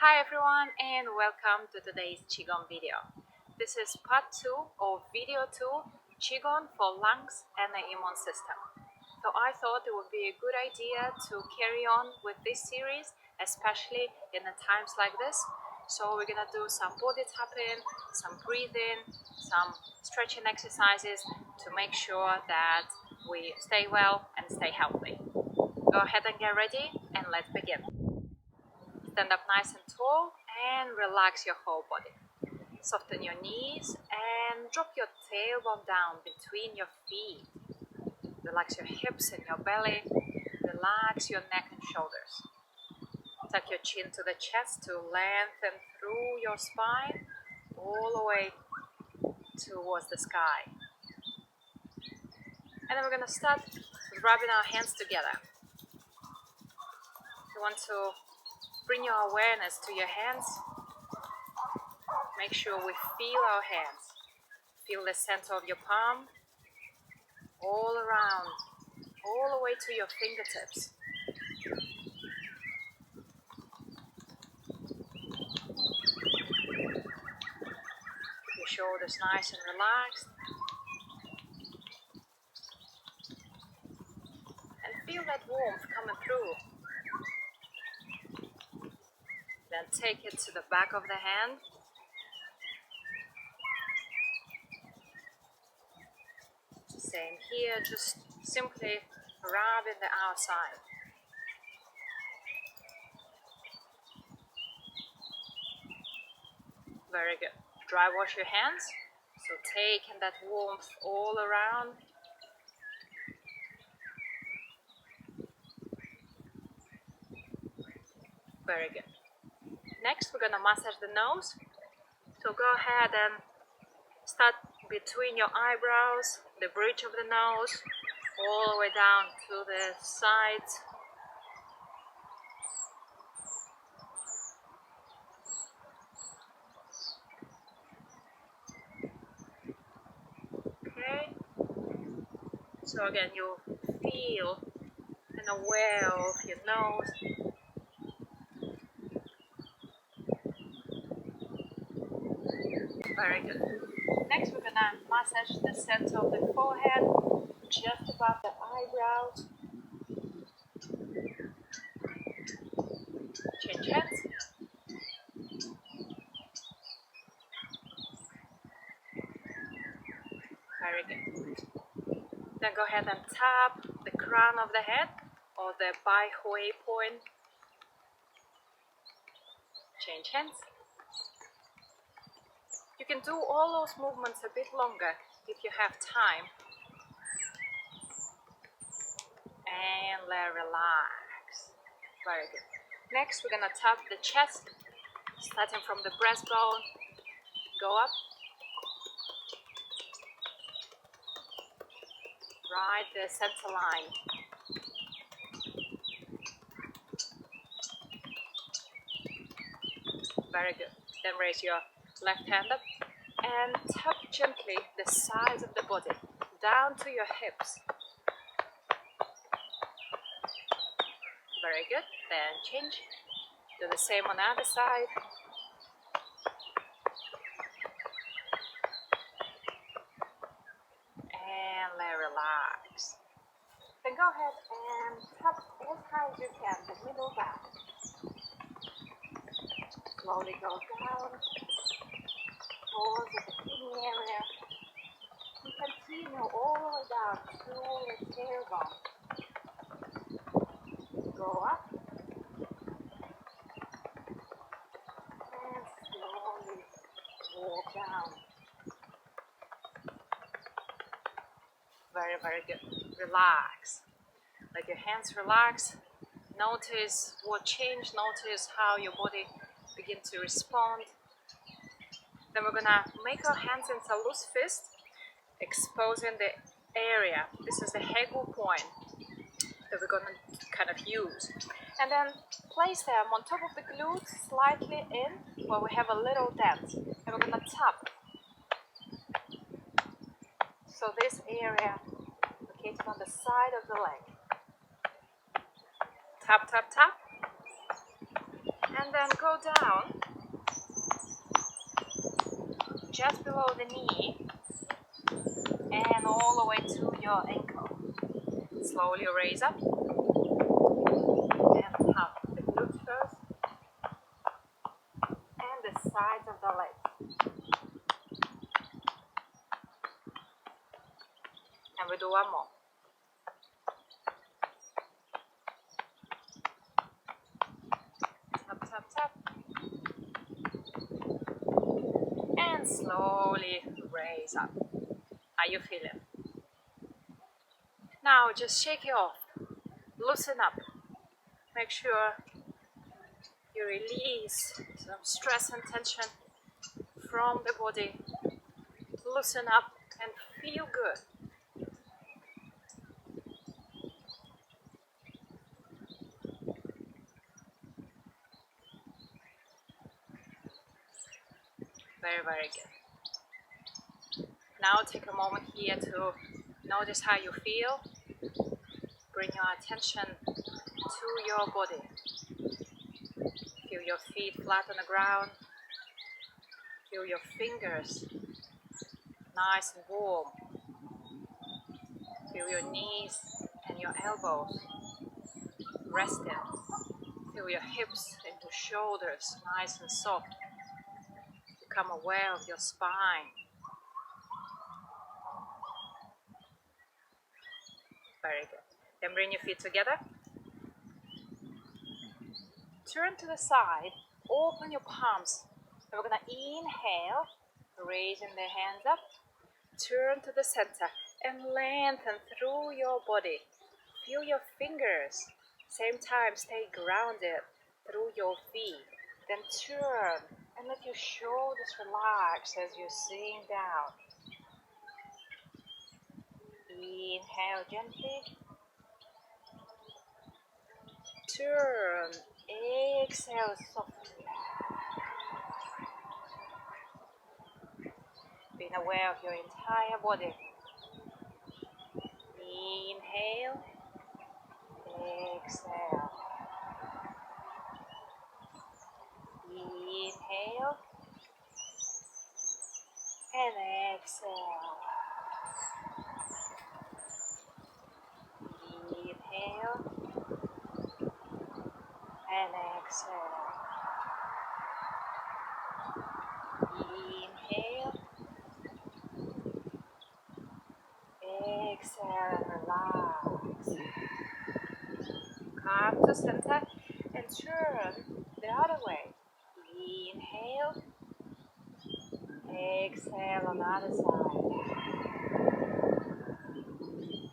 Hi everyone and welcome to today's Qigong video. This is part 2 of video 2, Qigong for lungs and the immune system. So I thought it would be a good idea to carry on with this series, especially in the times like this. So we're gonna do some body tapping, some breathing, some stretching exercises to make sure that we stay well and stay healthy. Go ahead and get ready and let's begin. Stand up nice and tall and relax your whole body. Soften your knees and drop your tailbone down between your feet. Relax your hips and your belly. Relax your neck and shoulders. Tuck your chin to the chest to lengthen through your spine all the way towards the sky. And then we're going to start rubbing our hands together. You want to bring your awareness to your hands. Make sure we feel our hands. Feel the center of your palm, all around, all the way to your fingertips. Keep your shoulders nice and relaxed. And feel that warmth coming through. Then take it to the back of the hand. Same here, just simply rubbing the outside. Very good. Dry wash your hands. So taking that warmth all around. Very good. Next, we're going to massage the nose. So go ahead and start between your eyebrows, the bridge of the nose, all the way down to the sides. Okay. So again, you feel and aware of your nose. Very good. Next, we're gonna massage the center of the forehead, just above the eyebrows. Change hands. Very good. Then go ahead and tap the crown of the head or the Bai Hui point. Change hands. You can do all those movements a bit longer if you have time. And let relax. Very good. Next, we're gonna tap the chest, starting from the breastbone. Go up. Right the center line. Very good. Then raise your left hand up and tap gently the sides of the body down to your hips. Very good. Then change. Do the same on the other side. And let relax. Then go ahead and tap as high as you can the middle back. Slowly go down. Towards the kidney area. And continue all the way down to the tailbone. Go up. And slowly walk down. Very, very good. Relax. Let your hands relax. Notice what changed. Notice how your body begins to respond. Then we're gonna make our hands into a loose fist, exposing the area. This is the Hegu point that we're gonna kind of use. And then place them on top of the glutes, slightly in, where we have a little dent. And we're gonna tap. So this area located on the side of the leg. Tap, tap, tap. And then go down just below the knee and all the way to your ankle. Slowly raise up and tap the glutes first and the sides of the legs. And we do one more. Tap, tap, tap. And slowly raise up. How you feeling? Now just shake it off. Loosen up. Make sure you release some stress and tension from the body. Loosen up and feel good. Very, very good. Now take a moment here to notice how you feel. Bring your attention to your body. Feel your feet flat on the ground. Feel your fingers nice and warm. Feel your knees and your elbows resting. Feel your hips and your shoulders nice and soft. Become aware of your spine. Very good. Then bring your feet together. Turn to the side. Open your palms. And we're going to inhale, raising the hands up. Turn to the center and lengthen through your body. Feel your fingers. Same time, stay grounded through your feet. Then turn and let your shoulders relax as you sink down. Inhale gently. Turn. Exhale softly. Being aware of your entire body. Inhale. Exhale. Inhale. And exhale. Inhale. And exhale. Inhale. Exhale and relax. Come to center and turn the other way. Inhale. Exhale on the other side.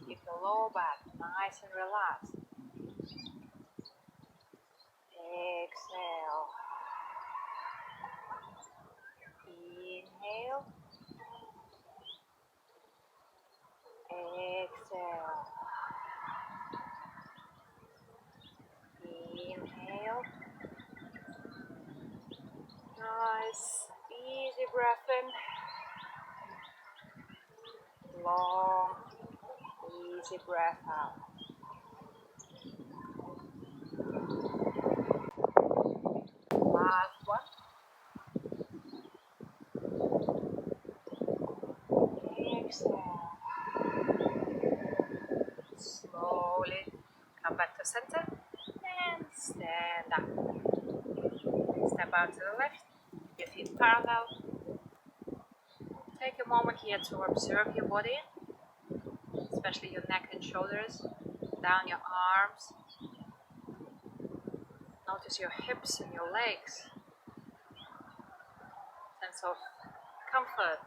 Keep the lower back nice and relaxed. Exhale. Inhale. Exhale. Inhale. Nice, easy breath in. Long, easy breath out. Last one. Exhale. Slowly come back to center and stand up. Step out to the left, your feet parallel. Take a moment here to observe your body, especially your neck and shoulders, down your arms. Notice your hips and your legs. Sense of comfort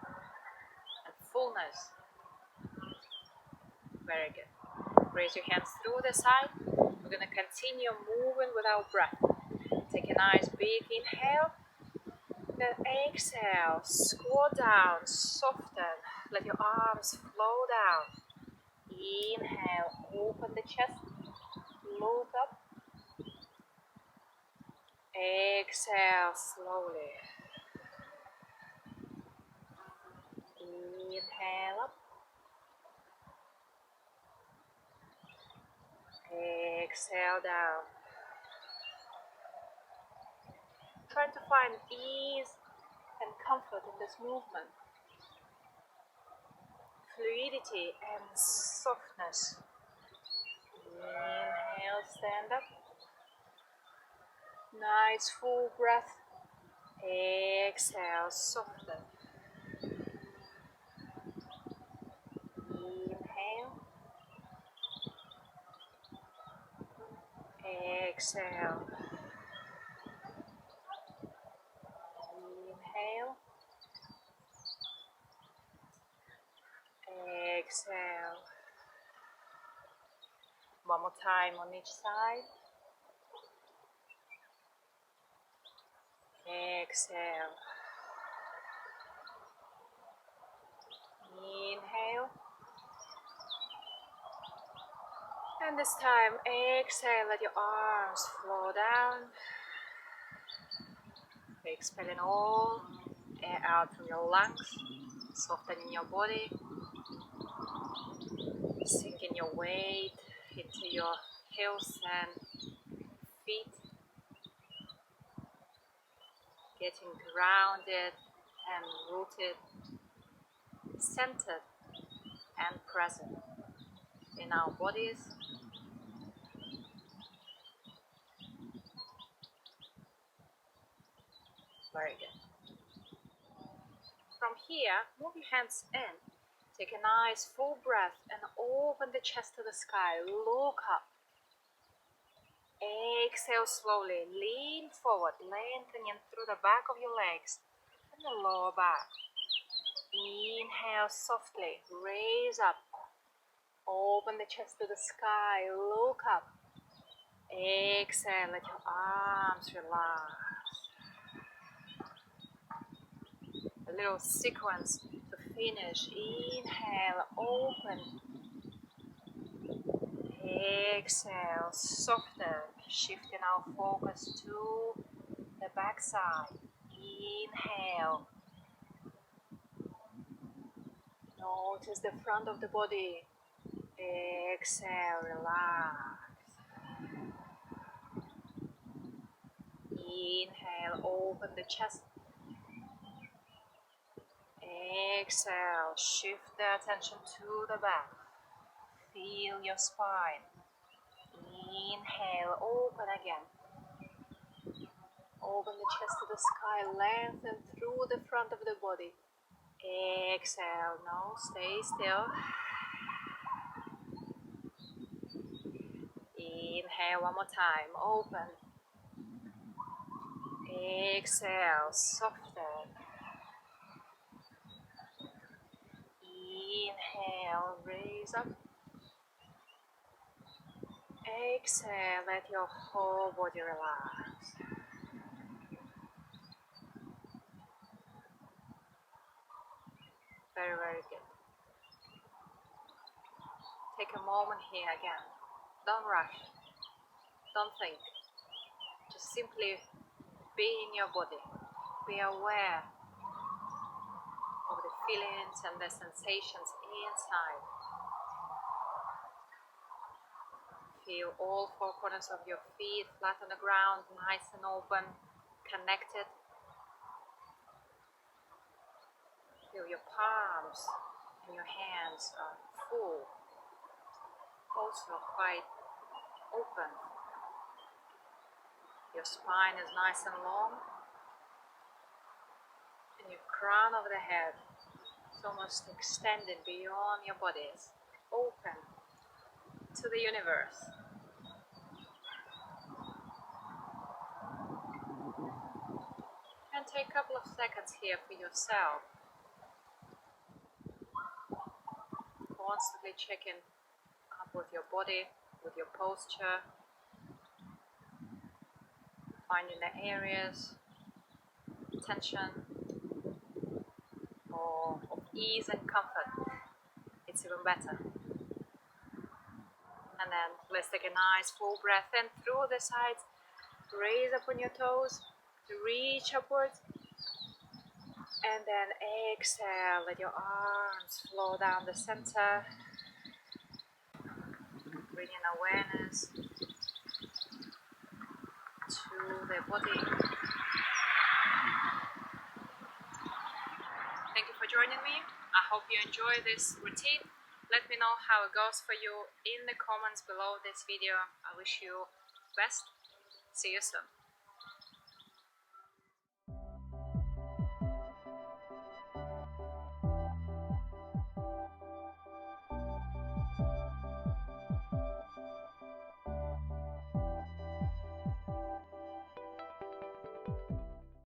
and fullness. Very good. Raise your hands through the side. We're going to continue moving with our breath. Take a nice big inhale. Then exhale. Squat down. Soften. Let your arms flow down. Inhale. Open the chest. Look up. Exhale slowly. Inhale up. Exhale down. trying to find ease and comfort in this movement, fluidity and softness. Inhale, stand up. Nice full breath. Exhale, soften. Inhale. Exhale. Inhale. Exhale. One more time on each side. Exhale. Inhale. And this time, exhale, let your arms flow down. Expelling all air out from your lungs, softening your body, sinking your weight into your heels and feet, getting grounded and rooted, centered and present in our bodies. Very good. From here, move your hands in. Take a nice full breath and open the chest to the sky. Look up. Exhale slowly. Lean forward, lengthening through the back of your legs and the lower back. Inhale softly. Raise up. Open the chest to the sky. Look up. Exhale. Let your arms relax. A little sequence to finish. Inhale, open. Exhale, soften. Shifting our focus to the back side. Inhale. Notice the front of the body. Exhale, relax. Inhale, open the chest. Exhale, shift the attention to the back. Feel your spine. Inhale, open again. Open the chest to the sky, lengthen through the front of the body. Exhale, no, stay still. Inhale one more time, open. Exhale, soften. Inhale, raise up. Exhale, let your whole body relax. Very, very good. Take a moment here again. Don't rush. Don't think. Just simply be in your body. Be aware of the feelings and the sensations inside. Feel all four corners of your feet flat on the ground, nice and open, connected. Feel your palms and your hands are full, also quite open. Your spine is nice and long, and your crown of the head is almost extended beyond your body. It's open to the universe. And take a couple of seconds here for yourself. Constantly checking up with your body, with your posture, finding the areas, tension, or of ease and comfort. It's even better. And then let's take a nice full breath in through the sides. Raise up on your toes, reach upwards, and then exhale. Let your arms flow down the center. Bringing awareness to the body. hope you enjoy this routine. Let me know how it goes for you in the comments below this video. I wish you best. See you soon.